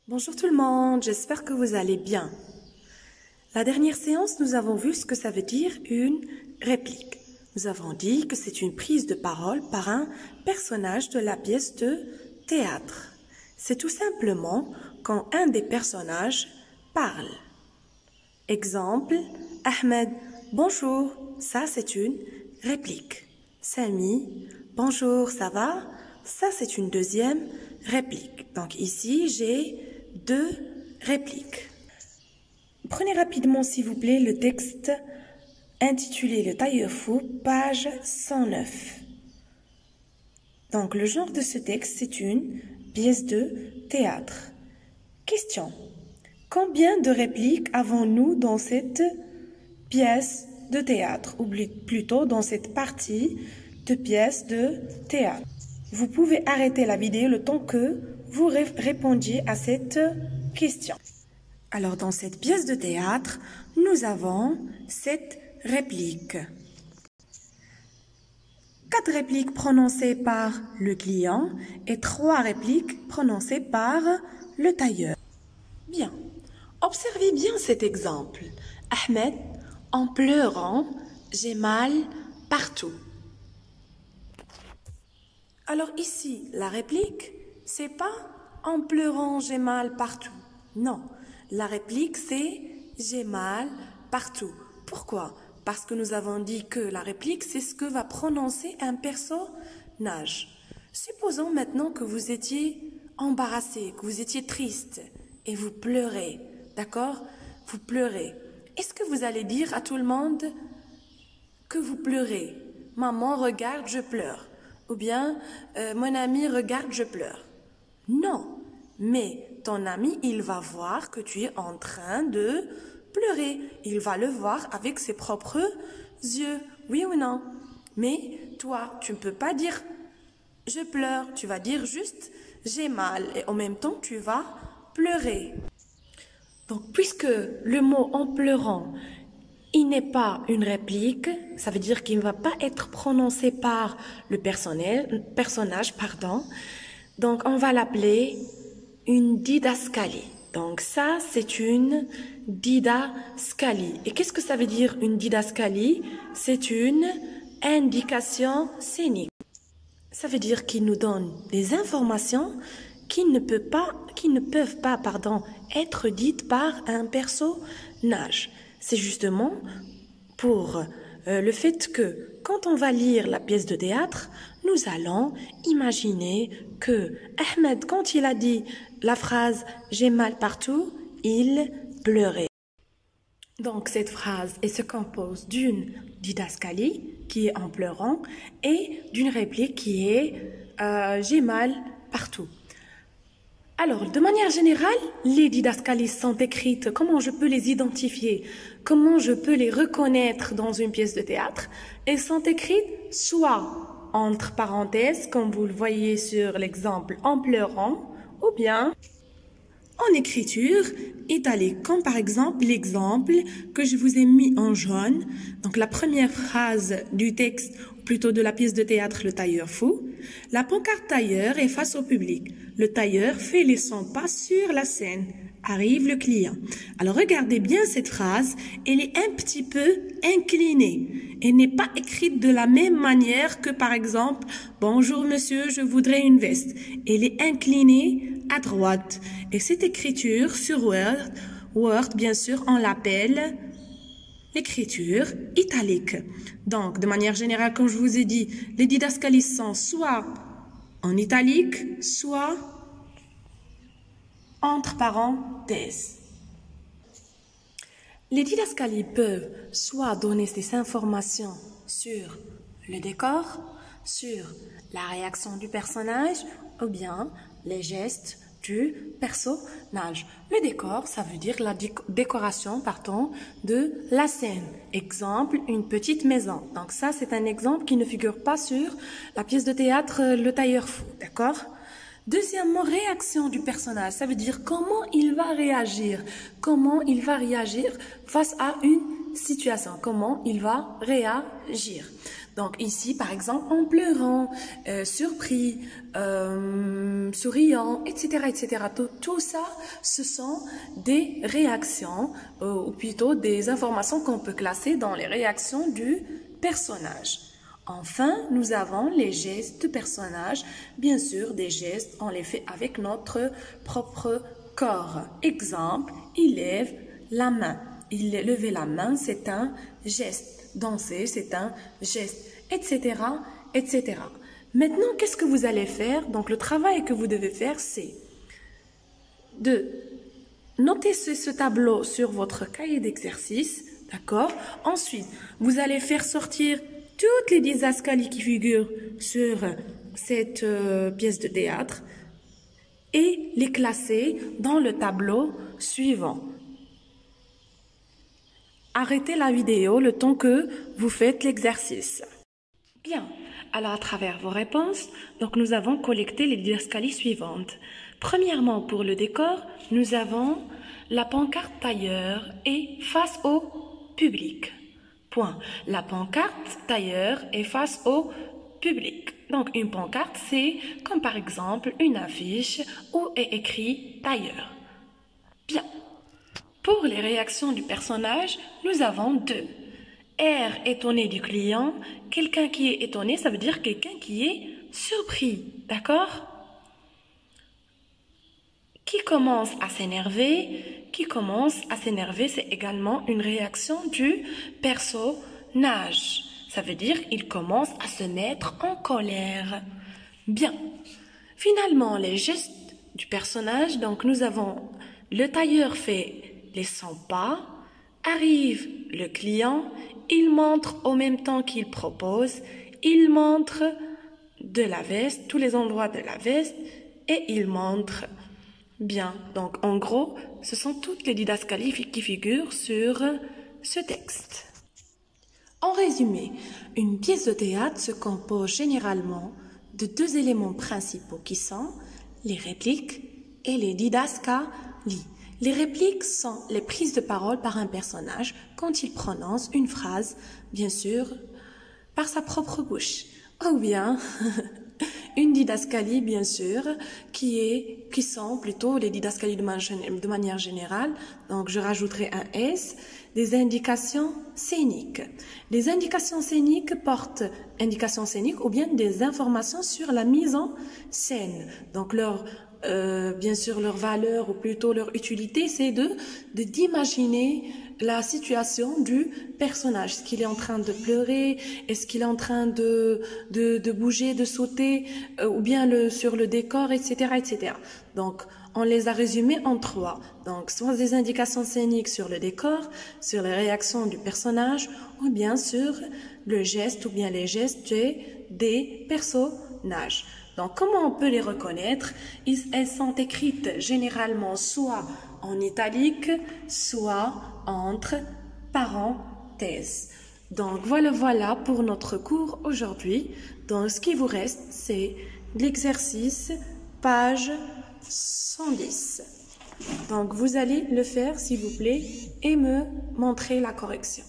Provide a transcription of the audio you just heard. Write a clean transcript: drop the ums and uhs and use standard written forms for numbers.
Bonjour tout le monde, j'espère que vous allez bien. La dernière séance, nous avons vu ce que ça veut dire une réplique. Nous avons dit que c'est une prise de parole par un personnage de la pièce de théâtre. C'est tout simplement quand un des personnages parle. Exemple, Ahmed, bonjour, ça c'est une réplique. Samy, bonjour, ça va? Ça c'est une deuxième réplique. Donc ici, j'ai deux répliques. Prenez rapidement, s'il vous plaît, le texte intitulé Le tailleur fou, page 109. Donc, le genre de ce texte, c'est une pièce de théâtre. Question. Combien de répliques avons-nous dans cette pièce de théâtre, ou plutôt dans cette partie de pièce de théâtre? Vous pouvez arrêter la vidéo le temps que vous répondiez à cette question. Alors, dans cette pièce de théâtre, nous avons 7 répliques. 4 répliques prononcées par le client et 3 répliques prononcées par le tailleur. Bien. Observez bien cet exemple. Ahmed, en pleurant, j'ai mal partout. Alors ici, la réplique, c'est pas en pleurant, j'ai mal partout. Non, la réplique, c'est j'ai mal partout. Pourquoi? Parce que nous avons dit que la réplique, c'est ce que va prononcer un personnage. Supposons maintenant que vous étiez embarrassé, que vous étiez triste et vous pleurez, d'accord? Vous pleurez. Est-ce que vous allez dire à tout le monde que vous pleurez? Maman, regarde, je pleure. Ou bien, mon ami, regarde, je pleure. Non, mais ton ami, il va voir que tu es en train de pleurer. Il va le voir avec ses propres yeux, oui ou non? Mais toi, tu ne peux pas dire « je pleure », tu vas dire juste « j'ai mal » et en même temps, tu vas pleurer. Donc, puisque le mot « en pleurant », il n'est pas une réplique, ça veut dire qu'il ne va pas être prononcé par le personnage. Donc, on va l'appeler une didascalie. Donc, ça, c'est une didascalie. Et qu'est-ce que ça veut dire une didascalie? C'est une indication scénique. Ça veut dire qu'il nous donne des informations qui ne peuvent pas, être dites par un personnage. C'est justement pour le fait que quand on va lire la pièce de théâtre, nous allons imaginer que Ahmed, quand il a dit la phrase « j'ai mal partout », il pleurait. Donc cette phrase se compose d'une didascalie qui est en pleurant et d'une réplique qui est j'ai mal partout. Alors, de manière générale, les didascalies sont écrites. Comment je peux les identifier? Comment je peux les reconnaître dans une pièce de théâtre? Elles sont écrites soit entre parenthèses, comme vous le voyez sur l'exemple en pleurant, ou bien en écriture italique, comme par exemple l'exemple que je vous ai mis en jaune. Donc la première phrase du texte, ou plutôt de la pièce de théâtre Le tailleur fou. La pancarte tailleur est face au public. Le tailleur fait les 100 pas sur la scène. Arrive le client. Alors regardez bien cette phrase, elle est un petit peu inclinée. Elle n'est pas écrite de la même manière que par exemple « Bonjour monsieur, je voudrais une veste ». Elle est inclinée à droite. Et cette écriture sur Word, bien sûr, on l'appelle l'écriture italique. Donc, de manière générale, comme je vous ai dit, les didascalies sont soit en italique, soit entre parenthèses. Les didascalies peuvent soit donner des informations sur le décor, sur la réaction du personnage, ou bien les gestes du personnage. Le décor, ça veut dire la décoration, de la scène. Exemple, une petite maison. Donc ça, c'est un exemple qui ne figure pas sur la pièce de théâtre Le tailleur fou, d'accord? Deuxièmement, réaction du personnage. Ça veut dire comment il va réagir. Comment il va réagir face à une situation. Comment il va réagir. Donc ici, par exemple, en pleurant, surpris, souriant, etc., etc. Tout ça, ce sont des réactions, ou plutôt des informations qu'on peut classer dans les réactions du personnage. Enfin, nous avons les gestes du personnage. Bien sûr, des gestes, on les fait avec notre propre corps. Exemple, il lève la main. Lever la main, c'est un geste. Danser, c'est un geste, etc., etc. Maintenant, qu'est-ce que vous allez faire? Donc, le travail que vous devez faire, c'est de noter ce tableau sur votre cahier d'exercice, d'accord? Ensuite, vous allez faire sortir toutes les didascalies qui figurent sur cette pièce de théâtre et les classer dans le tableau suivant. Arrêtez la vidéo le temps que vous faites l'exercice. Bien, alors à travers vos réponses, donc nous avons collecté les didascalies suivantes. Premièrement, pour le décor, nous avons la pancarte tailleur et face au public. Point. La pancarte tailleur est face au public. Donc une pancarte, c'est comme par exemple une affiche où est écrit tailleur. Bien. Pour les réactions du personnage, nous avons deux. Air étonné du client. Quelqu'un qui est étonné, ça veut dire quelqu'un qui est surpris. D'accord? Qui commence à s'énerver. Qui commence à s'énerver, c'est également une réaction du personnage. Ça veut dire qu'il commence à se mettre en colère. Bien. Finalement, les gestes du personnage, donc nous avons le tailleur fait les 100 pas, arrive le client, il montre au même temps qu'il propose, il montre de la veste, tous les endroits de la veste, et il montre bien. Donc en gros, ce sont toutes les didascalies qui figurent sur ce texte. En résumé, une pièce de théâtre se compose généralement de deux éléments principaux qui sont les répliques et les didascalies. Les répliques sont les prises de parole par un personnage quand il prononce une phrase, bien sûr, par sa propre bouche. Ou bien, une didascalie, bien sûr, qui sont plutôt les didascalies de manière générale. Donc, je rajouterai un S, des indications scéniques. Les indications scéniques portent indications scéniques ou bien des informations sur la mise en scène. Donc, bien sûr, leur valeur ou plutôt leur utilité, c'est d'imaginer la situation du personnage. Est-ce qu'il est en train de pleurer? Est-ce qu'il est en train de bouger, de sauter? Ou bien sur le décor, etc., etc. Donc, on les a résumés en trois. Donc, soit des indications scéniques sur le décor, sur les réactions du personnage, ou bien sur le geste ou bien les gestes des personnages. Donc, comment on peut les reconnaître? Elles sont écrites généralement soit en italique, soit entre parenthèses. Donc, voilà pour notre cours aujourd'hui. Donc, ce qui vous reste, c'est l'exercice page 110. Donc, vous allez le faire, s'il vous plaît, et me montrer la correction.